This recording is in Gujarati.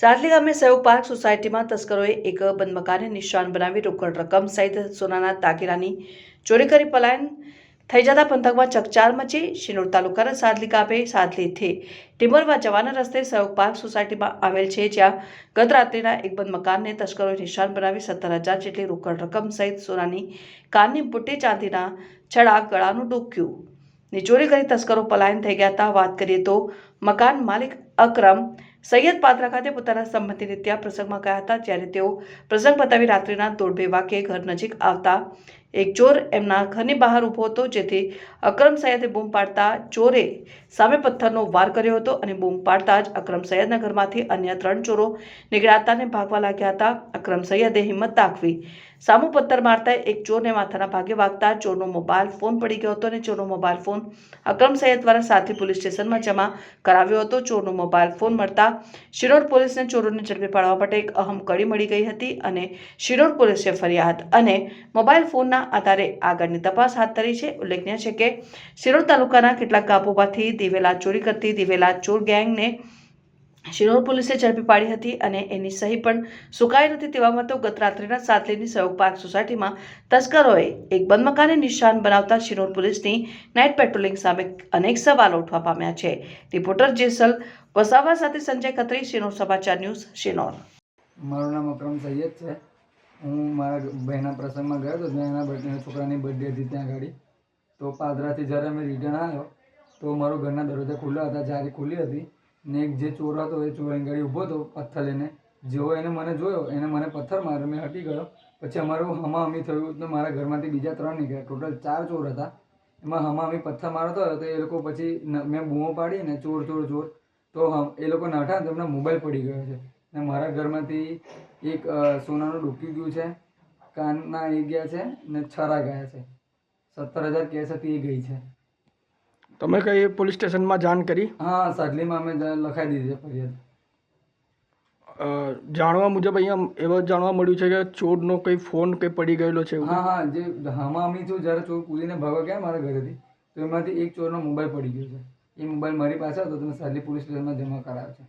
સાદલી ગામે સહયોગ પાર્ક સોસાયટીમાં તસ્કરોએ એક બંધ મકાનને નિશાન બનાવી રોકડ રકમ સહિત સોનાના દાગીનાની ચોરી કરી પલાયન થઈ જતા પંથકમાં ચકચાર મચી। શિનોર તાલુકાના સાદલી ગામે સાદલીથી ટિમ્બરવા જવાના રસ્તે સહયોગ પાર્ક સોસાયટીમાં આવેલ છે, જ્યાં ગત રાત્રિના એક બંધ મકાનને તસ્કરોએ નિશાન બનાવી 17,000 જેટલી રોકડ રકમ સહિત સોનાની કાનની બુટ્ટી, ચાંદીના છડા, ગળાનું ડોક્યું ચોરી કરી તસ્કરો પલાયન થઈ ગયા હતા। વાત કરીએ તો મકાન માલિક અકરમ સૈયદ પાદરા ખાતે પોતાના સંબંધીને ત્યાં પ્રસંગમાં ગયા હતા, જ્યારે તેઓ પ્રસંગ પતાવી રાત્રિના 1:30 વાગ્યે ઘર નજીક આવતા એક ચોર એમના ઘરની બહાર ઊભો હતો, જેથી અકરમ સૈયદે બૂમ પાડતા ચોરે સામે પથ્થરનો વાર કર્યો હતો અને બૂમ પાડતા જ અકરમ સૈયદના ઘરમાંથી અન્ય 3 ચોરો નીકળ્યા હતા અને ભાગવા લાગ્યા હતા। અકરમ સૈયદે હિંમત દાખવી સામો પથ્થર મારતા એક ચોરને માથાના ભાગે વાગતા ચોરનો મોબાઈલ ફોન પડી ગયો હતો અને ચોરનો મોબાઈલ ફોન અકરમ સૈયદ દ્વારા સાદલી પોલીસ સ્ટેશનમાં જમા કરાવ્યો હતો। ચોરનો મોબાઈલ ફોન મળતા શિનોર પોલીસને ચોરોને ઝડપી પાડવા માટે એક અહમ કડી મળી ગઈ હતી અને શિનોર પોલીસે ફરિયાદ અને મોબાઈલ ફોનના આધારે આગળની તપાસ હાથ ધરી છે। ઉલ્લેખનીય છે કે શિનોર તાલુકાના કેટલાક ગામોમાંથી દિવેલા ચોરી કરતી દિવેલા ચોર ગેંગને શિનોર પોલીસે ઝડપી પાડી હતી અને એની સહી પણ સુકાઈ નથી। તેવામાં તો ગત રાત્રિના સાદલીની સહયોગ પાર્ક સોસાયટીમાં તસ્કરોએ એક બંધ મકાનને નિશાન બનાવતા શિનોર પોલીસની નાઇટ પેટ્રોલિંગ સામે અનેક સવાલો ઉઠવા પામ્યા છે। રિપોર્ટર જેસલ વસાવા સાથે સંજય ખત્રી, શિનોર સમાચાર ન્યૂઝ, શિનોર। મારું નામ અકરમ સૈયદ છે। હું મારા બહેના પ્રસંગમાં ગયો હતો, એના છોકરાની બર્થડે હતી ત્યાં આગળ। તો પાદરાથી જ્યારે અમે રિટર્ન આવ્યો તો મારું ઘરના દરવાજા ખુલ્લા હતા, જારી ખુલ્લી હતી ને એક જે ચોર હતો એ ચોર ગાડી ઊભો હતો પથ્થર લઈને। જેવો એને મને જોયો, એને મને પથ્થર માર્યો, મેં હટી ગયો। પછી અમારું હમાહમી થયું તો મારા ઘરમાંથી બીજા 3 નીકળ્યા, ટોટલ 4 ચોર હતા। એમાં હમાહમી પથ્થર મારતો હતો તો એ લોકો પછી મેં બૂમો પાડી ને ચોર ચોર ચોર, તો એ લોકો નાઠા તો એમનો મોબાઈલ પડી ગયો છે ને મારા ઘરમાંથી એક સોનાનું ડોક્યું ગયું છે, કાનના એ ગયા છે ને છરા ગયા છે, 17,000 કેશ હતી એ ગઈ છે। તમે કઈ પોલીસ સ્ટેશનમાં જાણ કરી? હા, સાદલીમાં અમે લખાઈ દીધી છે ફરિયાદ। જાણવા મુજબ અહીંયા એવું જાણવા મળ્યું છે કે ચોરનો કંઈ ફોન કંઈ પડી ગયેલો છે? હા, જે હમામી થયું જ્યારે ચોર કૂદીને ભાગવા ગયા મારા ઘરેથી, તો એમાંથી એક ચોરનો મોબાઈલ પડી ગયો છે। એ મોબાઈલ મારી પાસે હતો તો મેં સાદલી પોલીસ સ્ટેશનમાં જમા કરાવ્યો છે।